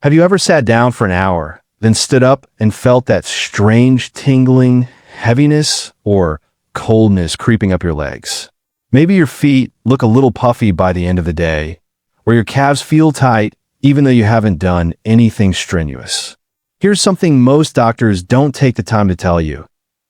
Have you ever sat down for an hour, then stood up and felt that strange tingling, heaviness, or coldness creeping up your legs? Maybe your feet look a little puffy by the end of the day, or your calves feel tight even though you haven't done anything strenuous. Here's something most doctors don't take the time to tell you.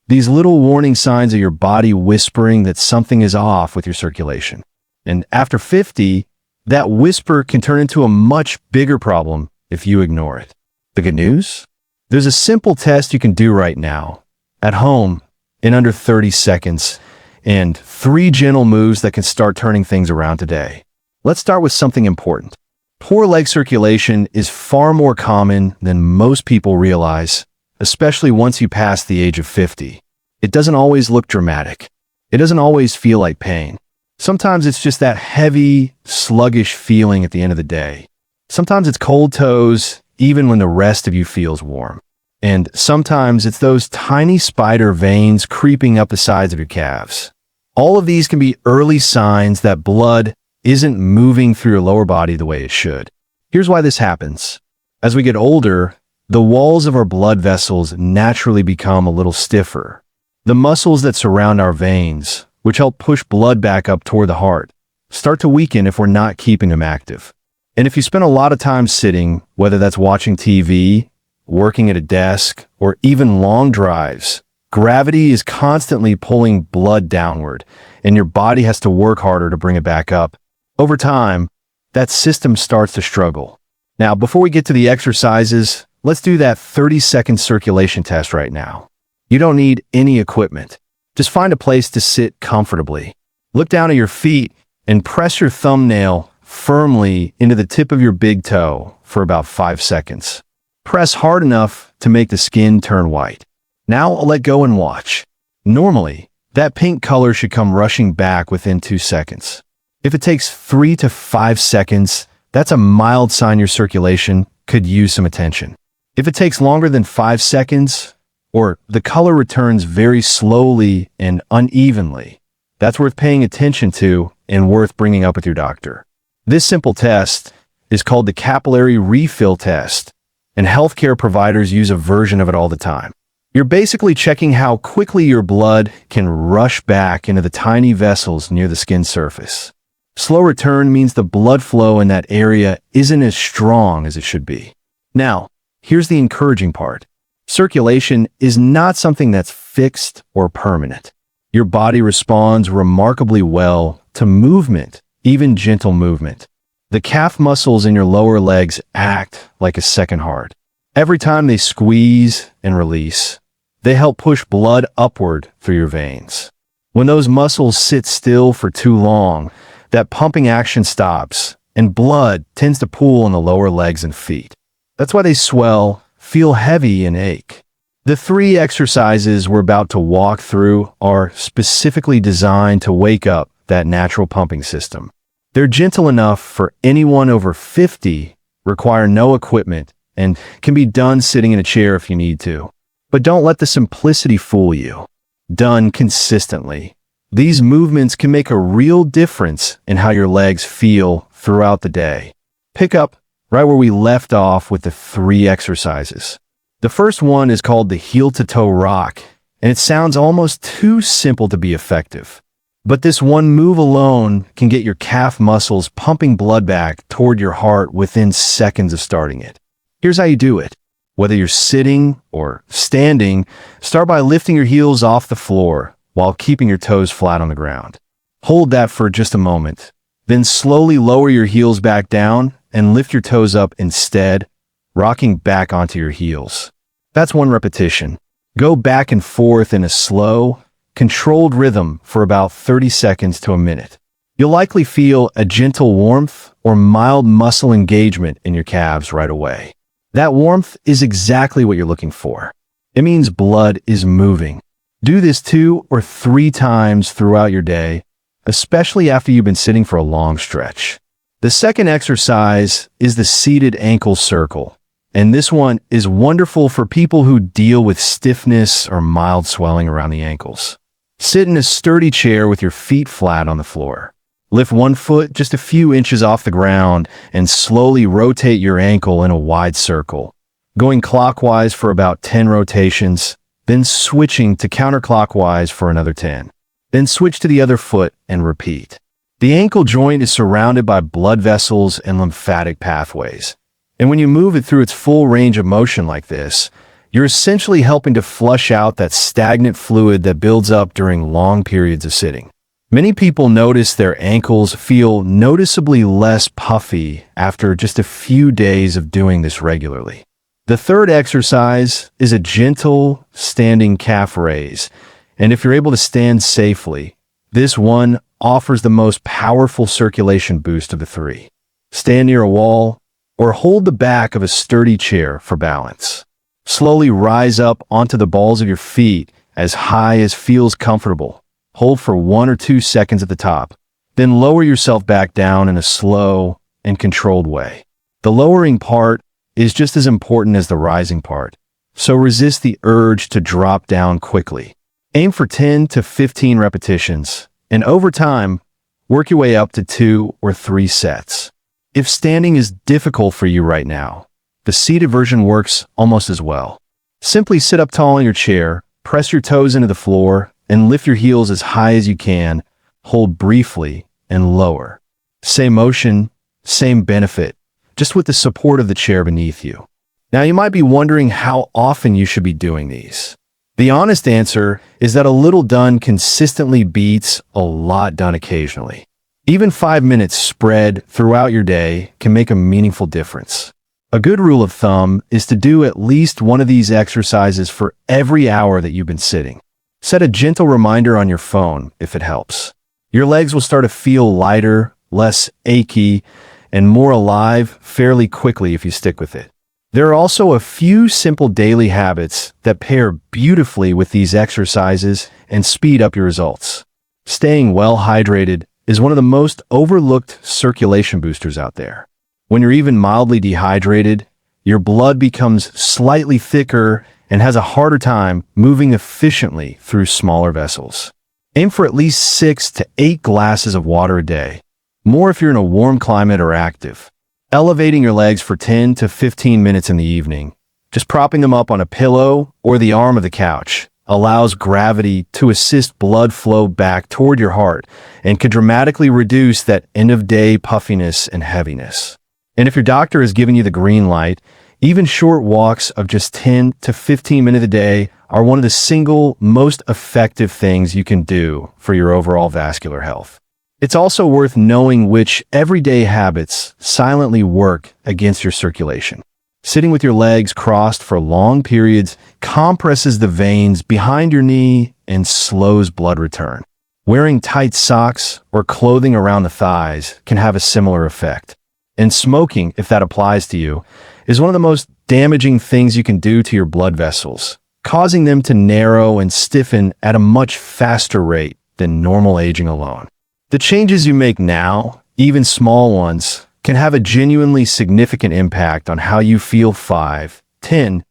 These little warning signs are your body whispering that something is off with your circulation. And after 50, that whisper can turn into a much bigger problem if you ignore it. The good news? There's a simple test you can do right now, at home, in under 30 seconds, and 3 gentle moves that can start turning things around today. Let's start with something important. Poor leg circulation is far more common than most people realize, especially once you pass the age of 50. It doesn't always look dramatic. It doesn't always feel like pain. Sometimes it's just that heavy, sluggish feeling at the end of the day. Sometimes it's cold toes, even when the rest of you feels warm. And sometimes it's those tiny spider veins creeping up the sides of your calves. All of these can be early signs that blood isn't moving through your lower body the way it should. Here's why this happens. As we get older, the walls of our blood vessels naturally become a little stiffer. The muscles that surround our veins, which help push blood back up toward the heart, start to weaken if we're not keeping them active. And if you spend a lot of time sitting, whether that's watching TV, working at a desk, or even long drives, gravity is constantly pulling blood downward, and your body has to work harder to bring it back up. Over time, that system starts to struggle. Now, before we get to the exercises, let's do that 30-second circulation test right now. You don't need any equipment. Just find a place to sit comfortably. Look down at your feet and press your thumbnail firmly into the tip of your big toe for about 5 seconds. Press hard enough to make the skin turn white. Now I'll let go and watch. Normally, that pink color should come rushing back within 2 seconds. If it takes 3 to 5 seconds, that's a mild sign your circulation could use some attention. If it takes longer than 5 seconds, or the color returns very slowly and unevenly, that's worth paying attention to and worth bringing up with your doctor. This simple test is called the capillary refill test, and healthcare providers use a version of it all the time. You're basically checking how quickly your blood can rush back into the tiny vessels near the skin surface. Slow return means the blood flow in that area isn't as strong as it should be. Now, here's the encouraging part. Circulation is not something that's fixed or permanent. Your body responds remarkably well to movement, even gentle movement. The calf muscles in your lower legs act like a second heart. Every time they squeeze and release, they help push blood upward through your veins. When those muscles sit still for too long, that pumping action stops, and blood tends to pool in the lower legs and feet. That's why they swell, feel heavy, and ache. The 3 exercises we're about to walk through are specifically designed to wake up that natural pumping system. They're gentle enough for anyone over 50, require no equipment, and can be done sitting in a chair if you need to. But don't let the simplicity fool you. Done consistently, these movements can make a real difference in how your legs feel throughout the day. Pick up right where we left off with the 3 exercises. The first one is called the heel-to-toe rock, and it sounds almost too simple to be effective. But this one move alone can get your calf muscles pumping blood back toward your heart within seconds of starting it. Here's how you do it. Whether you're sitting or standing, start by lifting your heels off the floor while keeping your toes flat on the ground. Hold that for just a moment. Then slowly lower your heels back down and lift your toes up instead, rocking back onto your heels. That's 1 repetition. Go back and forth in a slow, controlled rhythm for about 30 seconds to a minute. You'll likely feel a gentle warmth or mild muscle engagement in your calves right away. That warmth is exactly what you're looking for. It means blood is moving. Do this 2 or 3 times throughout your day, especially after you've been sitting for a long stretch. The second exercise is the seated ankle circle, and this one is wonderful for people who deal with stiffness or mild swelling around the ankles. Sit in a sturdy chair with your feet flat on the floor. Lift one foot just a few inches off the ground and slowly rotate your ankle in a wide circle, going clockwise for about 10 rotations, then switching to counterclockwise for another 10. Then switch to the other foot and repeat. The ankle joint is surrounded by blood vessels and lymphatic pathways. And when you move it through its full range of motion like this, you're essentially helping to flush out that stagnant fluid that builds up during long periods of sitting. Many people notice their ankles feel noticeably less puffy after just a few days of doing this regularly. The third exercise is a gentle standing calf raise, and if you're able to stand safely, this one offers the most powerful circulation boost of the three. Stand near a wall or hold the back of a sturdy chair for balance. Slowly rise up onto the balls of your feet as high as feels comfortable. Hold for 1 or 2 seconds at the top, then lower yourself back down in a slow and controlled way. The lowering part is just as important as the rising part, so resist the urge to drop down quickly. Aim for 10 to 15 repetitions, and over time, work your way up to 2 or 3 sets. If standing is difficult for you right now, the seated version works almost as well. Simply sit up tall in your chair, press your toes into the floor, and lift your heels as high as you can. Hold briefly and lower. Same motion, same benefit, just with the support of the chair beneath you. Now you might be wondering how often you should be doing these. The honest answer is that a little done consistently beats a lot done occasionally. Even 5 minutes spread throughout your day can make a meaningful difference. A good rule of thumb is to do at least one of these exercises for every hour that you've been sitting. Set a gentle reminder on your phone if it helps. Your legs will start to feel lighter, less achy, and more alive fairly quickly if you stick with it. There are also a few simple daily habits that pair beautifully with these exercises and speed up your results. Staying well hydrated is one of the most overlooked circulation boosters out there. When you're even mildly dehydrated, your blood becomes slightly thicker and has a harder time moving efficiently through smaller vessels. Aim for at least 6 to 8 glasses of water a day, more if you're in a warm climate or active. Elevating your legs for 10 to 15 minutes in the evening, just propping them up on a pillow or the arm of the couch, allows gravity to assist blood flow back toward your heart and can dramatically reduce that end-of-day puffiness and heaviness. And if your doctor has given you the green light, even short walks of just 10 to 15 minutes a day are one of the single most effective things you can do for your overall vascular health. It's also worth knowing which everyday habits silently work against your circulation. Sitting with your legs crossed for long periods compresses the veins behind your knee and slows blood return. Wearing tight socks or clothing around the thighs can have a similar effect. And smoking, if that applies to you, is one of the most damaging things you can do to your blood vessels, causing them to narrow and stiffen at a much faster rate than normal aging alone. The changes you make now, even small ones, can have a genuinely significant impact on how you feel 5, 10,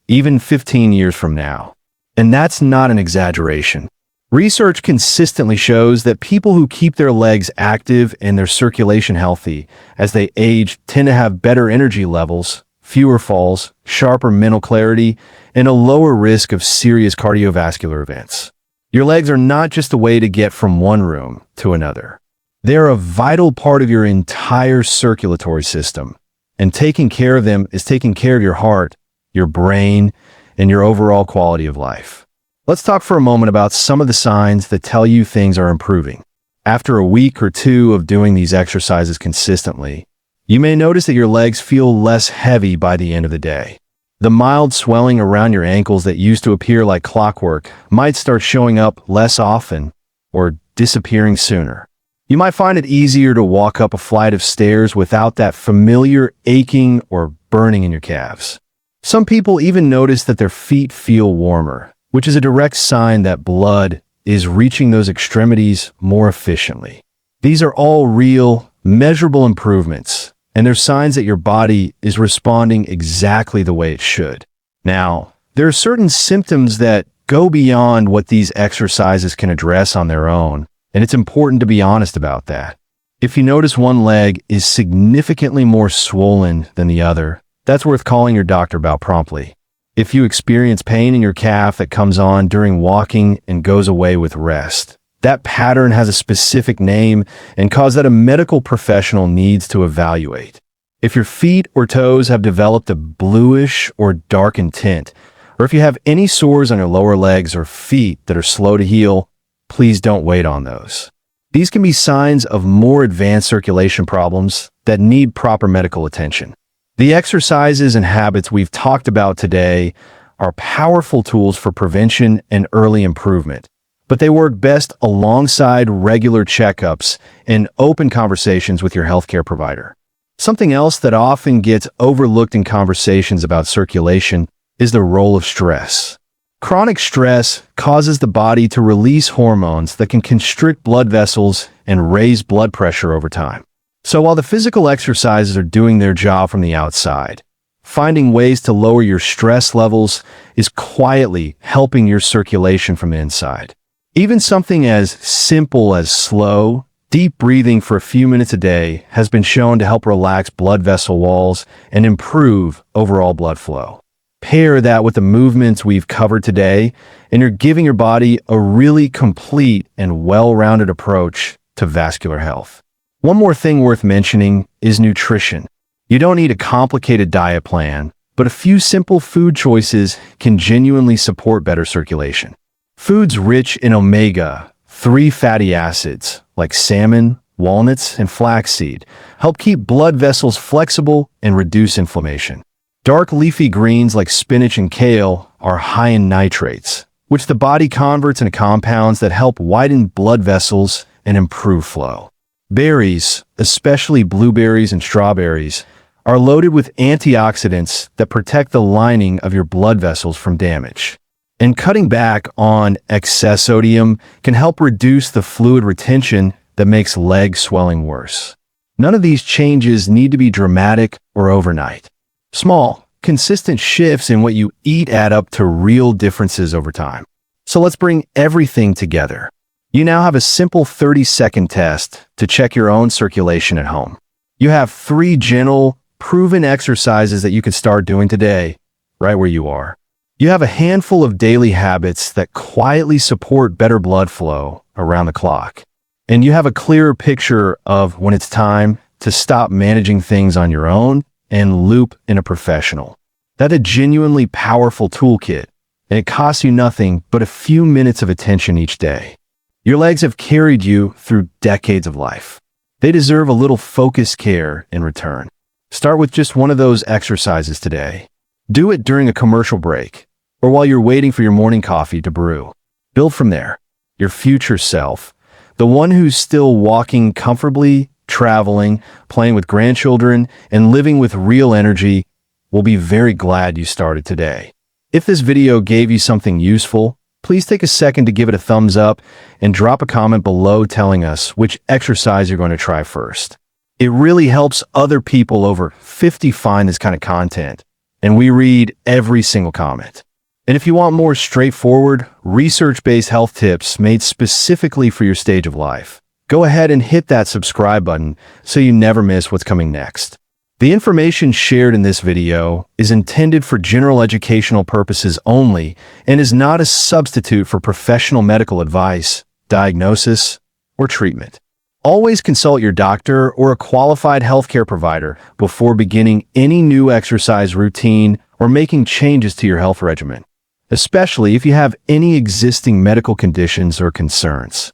even 15 years from now. And that's not an exaggeration. Research consistently shows that people who keep their legs active and their circulation healthy as they age tend to have better energy levels, fewer falls, sharper mental clarity, and a lower risk of serious cardiovascular events. Your legs are not just a way to get from one room to another. They're a vital part of your entire circulatory system, and taking care of them is taking care of your heart, your brain, and your overall quality of life. Let's talk for a moment about some of the signs that tell you things are improving. After a week or two of doing these exercises consistently, you may notice that your legs feel less heavy by the end of the day. The mild swelling around your ankles that used to appear like clockwork might start showing up less often or disappearing sooner. You might find it easier to walk up a flight of stairs without that familiar aching or burning in your calves. Some people even notice that their feet feel warmer, which is a direct sign that blood is reaching those extremities more efficiently. These are all real, measurable improvements, and they're signs that your body is responding exactly the way it should. Now, there are certain symptoms that go beyond what these exercises can address on their own, and it's important to be honest about that. If you notice one leg is significantly more swollen than the other, that's worth calling your doctor about promptly. If you experience pain in your calf that comes on during walking and goes away with rest, that pattern has a specific name and cause that a medical professional needs to evaluate. If your feet or toes have developed a bluish or darkened tint, or if you have any sores on your lower legs or feet that are slow to heal, please don't wait on those. These can be signs of more advanced circulation problems that need proper medical attention. The exercises and habits we've talked about today are powerful tools for prevention and early improvement, but they work best alongside regular checkups and open conversations with your healthcare provider. Something else that often gets overlooked in conversations about circulation is the role of stress. Chronic stress causes the body to release hormones that can constrict blood vessels and raise blood pressure over time. So while the physical exercises are doing their job from the outside, finding ways to lower your stress levels is quietly helping your circulation from the inside. Even something as simple as slow, deep breathing for a few minutes a day has been shown to help relax blood vessel walls and improve overall blood flow. Pair that with the movements we've covered today, and you're giving your body a really complete and well-rounded approach to vascular health. One more thing worth mentioning is nutrition. You don't need a complicated diet plan, but a few simple food choices can genuinely support better circulation. Foods rich in omega-3 fatty acids, like salmon, walnuts, and flaxseed, help keep blood vessels flexible and reduce inflammation. Dark leafy greens like spinach and kale are high in nitrates, which the body converts into compounds that help widen blood vessels and improve flow. Berries, especially blueberries and strawberries, are loaded with antioxidants that protect the lining of your blood vessels from damage. And cutting back on excess sodium can help reduce the fluid retention that makes leg swelling worse. None of these changes need to be dramatic or overnight. Small, consistent shifts in what you eat add up to real differences over time. So let's bring everything together. You now have a simple 30-second test to check your own circulation at home. You have 3 gentle, proven exercises that you can start doing today, right where you are. You have a handful of daily habits that quietly support better blood flow around the clock. And you have a clearer picture of when it's time to stop managing things on your own and loop in a professional. That's a genuinely powerful toolkit, and it costs you nothing but a few minutes of attention each day. Your legs have carried you through decades of life. They deserve a little focused care in return. Start with just one of those exercises today. Do it during a commercial break, or while you're waiting for your morning coffee to brew. Build from there. Your future self, the one who's still walking comfortably, traveling, playing with grandchildren, and living with real energy, will be very glad you started today. If this video gave you something useful, please take a second to give it a thumbs up and drop a comment below telling us which exercise you're going to try first. It really helps other people over 50 find this kind of content, and we read every single comment. And if you want more straightforward, research-based health tips made specifically for your stage of life, go ahead and hit that subscribe button so you never miss what's coming next. The information shared in this video is intended for general educational purposes only and is not a substitute for professional medical advice, diagnosis, or treatment. Always consult your doctor or a qualified healthcare provider before beginning any new exercise routine or making changes to your health regimen, especially if you have any existing medical conditions or concerns.